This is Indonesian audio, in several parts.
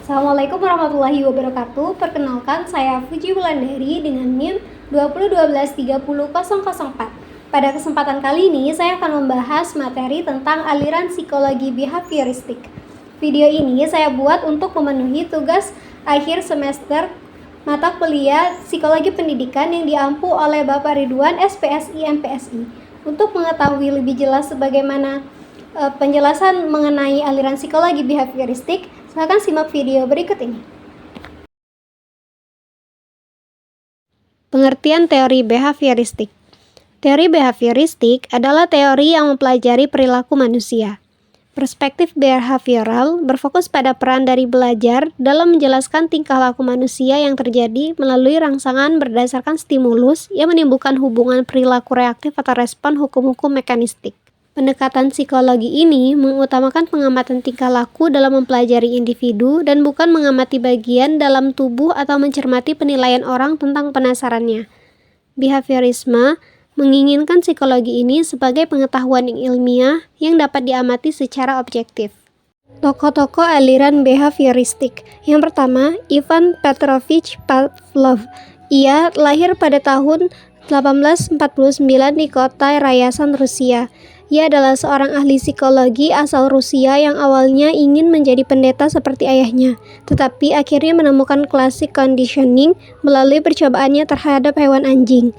Assalamualaikum warahmatullahi wabarakatuh. Perkenalkan, saya Fuji Wulandari dengan NIM 2012300004. Pada kesempatan kali ini, saya akan membahas materi tentang aliran psikologi behavioristik. Video ini saya buat untuk memenuhi tugas akhir semester mata kuliah Psikologi Pendidikan yang diampu oleh Bapak Ridwan, SPSI MPSI. Untuk mengetahui lebih jelas bagaimana penjelasan mengenai aliran psikologi behavioristik, silakan simak video berikut ini. Pengertian teori behavioristik. Teori behavioristik adalah teori yang mempelajari perilaku manusia. Perspektif behavioral berfokus pada peran dari belajar dalam menjelaskan tingkah laku manusia yang terjadi melalui rangsangan berdasarkan stimulus yang menimbulkan hubungan perilaku reaktif atau respon hukum-hukum mekanistik. Pendekatan psikologi ini mengutamakan pengamatan tingkah laku dalam mempelajari individu dan bukan mengamati bagian dalam tubuh atau mencermati penilaian orang tentang penasarannya. Behaviorisme menginginkan psikologi ini sebagai pengetahuan yang ilmiah yang dapat diamati secara objektif. Tokoh-tokoh aliran behavioristik. Yang pertama, Ivan Petrovich Pavlov. Ia lahir pada tahun 1849 di kota Ryazan, Rusia. Ia adalah seorang ahli psikologi asal Rusia yang awalnya ingin menjadi pendeta seperti ayahnya, tetapi akhirnya menemukan classic conditioning melalui percobaannya terhadap hewan anjing.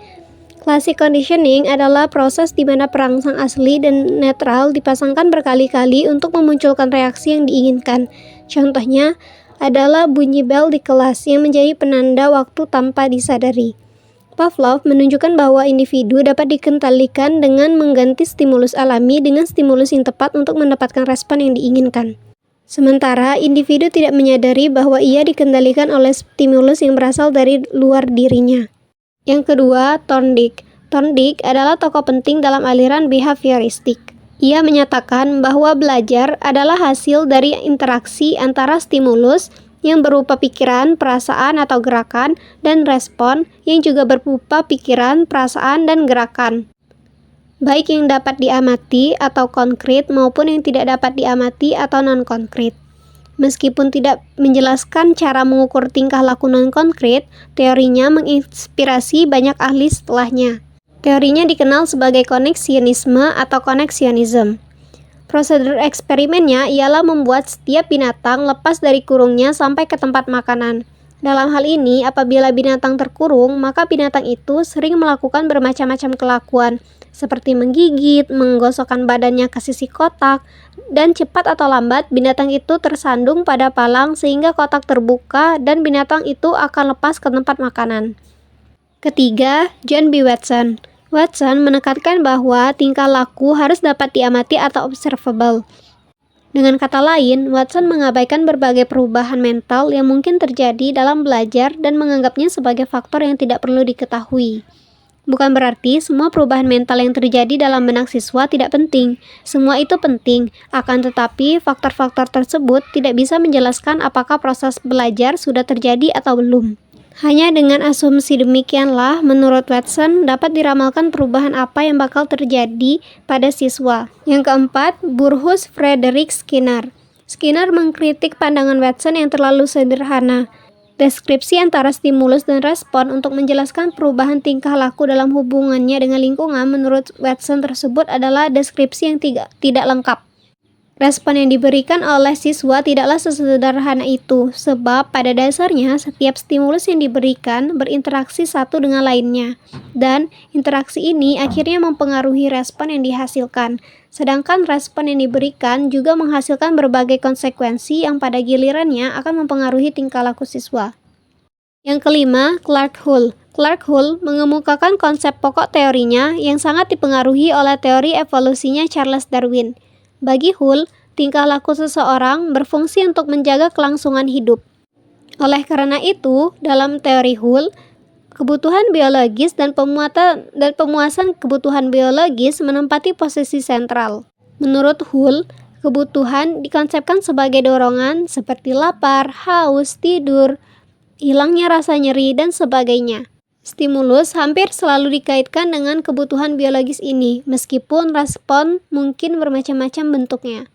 Classic conditioning adalah proses di mana perangsang asli dan netral dipasangkan berkali-kali untuk memunculkan reaksi yang diinginkan. Contohnya adalah bunyi bel di kelas yang menjadi penanda waktu tanpa disadari. Pavlov menunjukkan bahwa individu dapat dikendalikan dengan mengganti stimulus alami dengan stimulus yang tepat untuk mendapatkan respon yang diinginkan. Sementara individu tidak menyadari bahwa ia dikendalikan oleh stimulus yang berasal dari luar dirinya. Yang kedua, Thorndike. Thorndike adalah tokoh penting dalam aliran behavioristik. Ia menyatakan bahwa belajar adalah hasil dari interaksi antara stimulus yang berupa pikiran, perasaan, atau gerakan, dan respon yang juga berupa pikiran, perasaan, dan gerakan. Baik yang dapat diamati atau konkret maupun yang tidak dapat diamati atau non-konkret. Meskipun tidak menjelaskan cara mengukur tingkah laku non-konkret, teorinya menginspirasi banyak ahli setelahnya. Teorinya dikenal sebagai koneksionisme atau koneksionism. Prosedur eksperimennya ialah membuat setiap binatang lepas dari kurungnya sampai ke tempat makanan. Dalam hal ini, apabila binatang terkurung, maka binatang itu sering melakukan bermacam-macam kelakuan, seperti menggigit, menggosokkan badannya ke sisi kotak, dan cepat atau lambat binatang itu tersandung pada palang sehingga kotak terbuka dan binatang itu akan lepas ke tempat makanan. Ketiga, John B. Watson. Watson menekankan bahwa tingkah laku harus dapat diamati atau observable. Dengan kata lain, Watson mengabaikan berbagai perubahan mental yang mungkin terjadi dalam belajar dan menganggapnya sebagai faktor yang tidak perlu diketahui. Bukan berarti semua perubahan mental yang terjadi dalam benak siswa tidak penting. Semua itu penting, akan tetapi faktor-faktor tersebut tidak bisa menjelaskan apakah proses belajar sudah terjadi atau belum. Hanya dengan asumsi demikianlah, menurut Watson, dapat diramalkan perubahan apa yang bakal terjadi pada siswa. Yang keempat, Burrhus Frederick Skinner. Skinner mengkritik pandangan Watson yang terlalu sederhana. Deskripsi antara stimulus dan respon untuk menjelaskan perubahan tingkah laku dalam hubungannya dengan lingkungan menurut Watson tersebut adalah deskripsi yang tidak lengkap. Respon yang diberikan oleh siswa tidaklah sesederhana itu, sebab pada dasarnya setiap stimulus yang diberikan berinteraksi satu dengan lainnya, dan interaksi ini akhirnya mempengaruhi respon yang dihasilkan. Sedangkan respon yang diberikan juga menghasilkan berbagai konsekuensi yang pada gilirannya akan mempengaruhi tingkah laku siswa. Yang kelima, Clark Hull. Clark Hull mengemukakan konsep pokok teorinya yang sangat dipengaruhi oleh teori evolusinya Charles Darwin. Bagi Hull, tingkah laku seseorang berfungsi untuk menjaga kelangsungan hidup. Oleh karena itu, dalam teori Hull, kebutuhan biologis dan pemuasan kebutuhan biologis menempati posisi sentral. Menurut Hull, kebutuhan dikonsepkan sebagai dorongan seperti lapar, haus, tidur, hilangnya rasa nyeri, dan sebagainya. Stimulus hampir selalu dikaitkan dengan kebutuhan biologis ini, meskipun respon mungkin bermacam-macam bentuknya.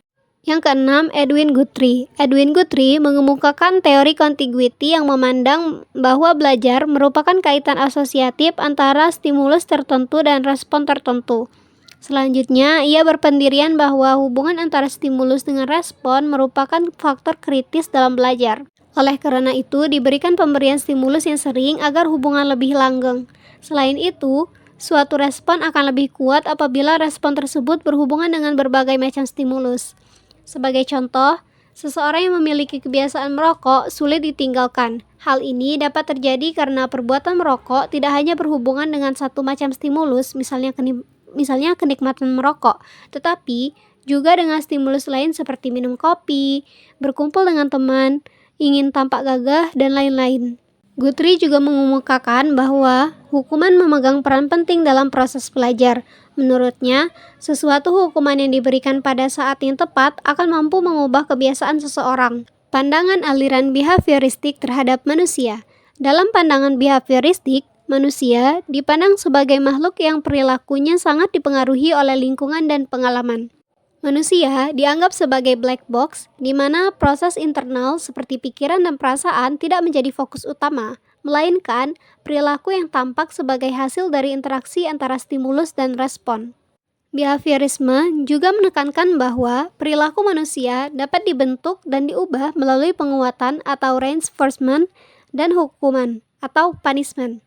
Yang keenam, Edwin Guthrie. Edwin Guthrie mengemukakan teori contiguity yang memandang bahwa belajar merupakan kaitan asosiatif antara stimulus tertentu dan respon tertentu. Selanjutnya, ia berpendirian bahwa hubungan antara stimulus dengan respon merupakan faktor kritis dalam belajar. Oleh karena itu, diberikan pemberian stimulus yang sering agar hubungan lebih langgeng. Selain itu, suatu respon akan lebih kuat apabila respon tersebut berhubungan dengan berbagai macam stimulus. Sebagai contoh, seseorang yang memiliki kebiasaan merokok sulit ditinggalkan. Hal ini dapat terjadi karena perbuatan merokok tidak hanya berhubungan dengan satu macam stimulus, misalnya kenikmatan merokok, tetapi juga dengan stimulus lain seperti minum kopi, berkumpul dengan teman, ingin tampak gagah, dan lain-lain. Guthrie juga mengemukakan bahwa hukuman memegang peran penting dalam proses belajar. Menurutnya, sesuatu hukuman yang diberikan pada saat yang tepat akan mampu mengubah kebiasaan seseorang. Pandangan aliran behavioristik terhadap manusia. Dalam pandangan behavioristik, manusia dipandang sebagai makhluk yang perilakunya sangat dipengaruhi oleh lingkungan dan pengalaman. Manusia dianggap sebagai black box, di mana proses internal seperti pikiran dan perasaan tidak menjadi fokus utama, melainkan perilaku yang tampak sebagai hasil dari interaksi antara stimulus dan respon. Behaviorisme juga menekankan bahwa perilaku manusia dapat dibentuk dan diubah melalui penguatan atau reinforcement dan hukuman atau punishment.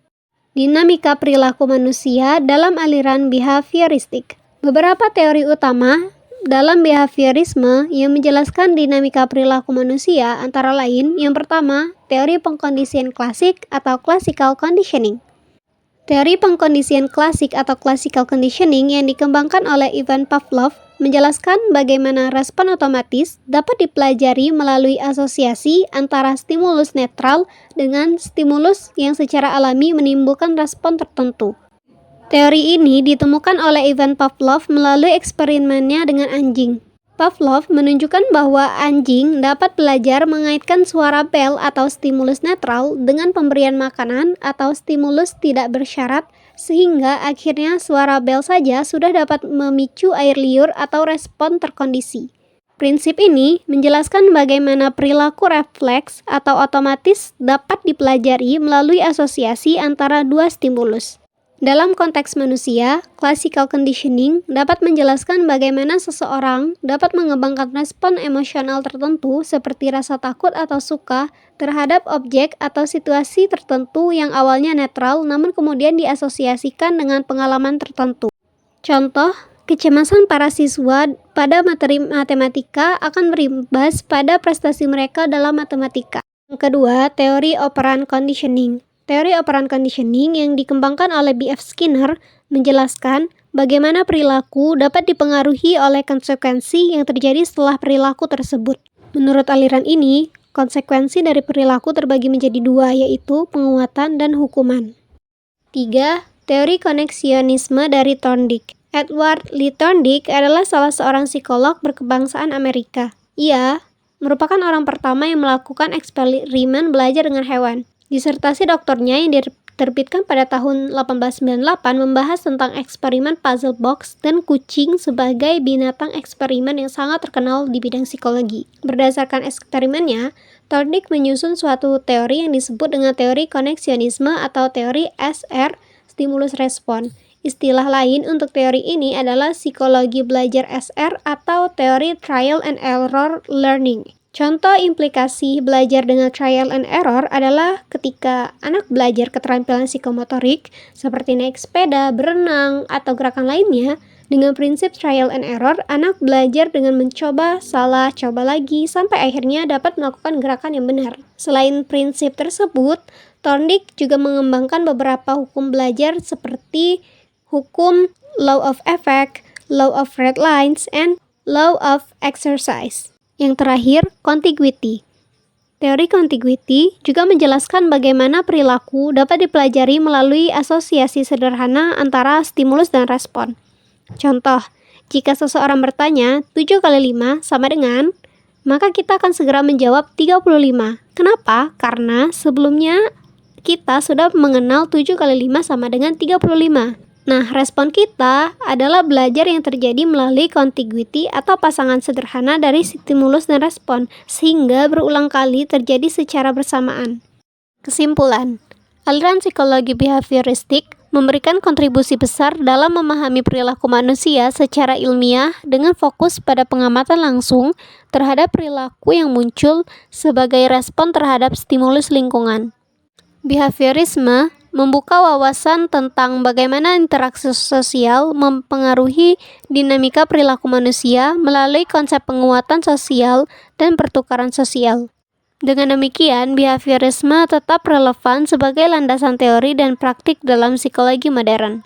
Dinamika perilaku manusia dalam aliran behavioristik. Beberapa teori utama dalam behaviorisme yang menjelaskan dinamika perilaku manusia antara lain, yang pertama, teori pengkondisian klasik atau classical conditioning. Teori pengkondisian klasik atau classical conditioning yang dikembangkan oleh Ivan Pavlov menjelaskan bagaimana respon otomatis dapat dipelajari melalui asosiasi antara stimulus netral dengan stimulus yang secara alami menimbulkan respon tertentu. Teori ini ditemukan oleh Ivan Pavlov melalui eksperimennya dengan anjing. Pavlov menunjukkan bahwa anjing dapat belajar mengaitkan suara bel atau stimulus netral dengan pemberian makanan atau stimulus tidak bersyarat, sehingga akhirnya suara bel saja sudah dapat memicu air liur atau respon terkondisi. Prinsip ini menjelaskan bagaimana perilaku refleks atau otomatis dapat dipelajari melalui asosiasi antara dua stimulus. Dalam konteks manusia, classical conditioning dapat menjelaskan bagaimana seseorang dapat mengembangkan respon emosional tertentu seperti rasa takut atau suka terhadap objek atau situasi tertentu yang awalnya netral namun kemudian diasosiasikan dengan pengalaman tertentu. Contoh, kecemasan para siswa pada materi matematika akan berimbas pada prestasi mereka dalam matematika. Yang kedua, teori operant conditioning. Teori operant conditioning yang dikembangkan oleh B.F. Skinner menjelaskan bagaimana perilaku dapat dipengaruhi oleh konsekuensi yang terjadi setelah perilaku tersebut. Menurut aliran ini, konsekuensi dari perilaku terbagi menjadi dua, yaitu penguatan dan hukuman. 3. Teori koneksionisme dari Thorndike. Edward Lee Thorndike adalah salah seorang psikolog berkebangsaan Amerika. Ia merupakan orang pertama yang melakukan eksperimen belajar dengan hewan. Disertasi doktornya yang diterbitkan pada tahun 1898 membahas tentang eksperimen puzzle box dan kucing sebagai binatang eksperimen yang sangat terkenal di bidang psikologi. Berdasarkan eksperimennya, Thorndike menyusun suatu teori yang disebut dengan teori koneksionisme atau teori SR, stimulus respon. Istilah lain untuk teori ini adalah psikologi belajar SR atau teori trial and error learning. Contoh implikasi belajar dengan trial and error adalah ketika anak belajar keterampilan psikomotorik seperti naik sepeda, berenang, atau gerakan lainnya. Dengan prinsip trial and error, anak belajar dengan mencoba, salah, coba lagi, sampai akhirnya dapat melakukan gerakan yang benar. Selain prinsip tersebut, Thorndike juga mengembangkan beberapa hukum belajar seperti hukum law of effect, law of red lines, and law of exercise. Yang terakhir, contiguity. Teori contiguity juga menjelaskan bagaimana perilaku dapat dipelajari melalui asosiasi sederhana antara stimulus dan respon. Contoh, jika seseorang bertanya 7 kali 5 sama dengan, maka kita akan segera menjawab 35. Kenapa? Karena sebelumnya kita sudah mengenal 7 kali 5 sama dengan 35. Nah, respon kita adalah belajar yang terjadi melalui contiguity atau pasangan sederhana dari stimulus dan respon, sehingga berulang kali terjadi secara bersamaan. Kesimpulan, aliran psikologi behavioristik memberikan kontribusi besar dalam memahami perilaku manusia secara ilmiah dengan fokus pada pengamatan langsung terhadap perilaku yang muncul sebagai respon terhadap stimulus lingkungan. Behaviorisme membuka wawasan tentang bagaimana interaksi sosial mempengaruhi dinamika perilaku manusia melalui konsep penguatan sosial dan pertukaran sosial. Dengan demikian, behaviorisme tetap relevan sebagai landasan teori dan praktik dalam psikologi modern.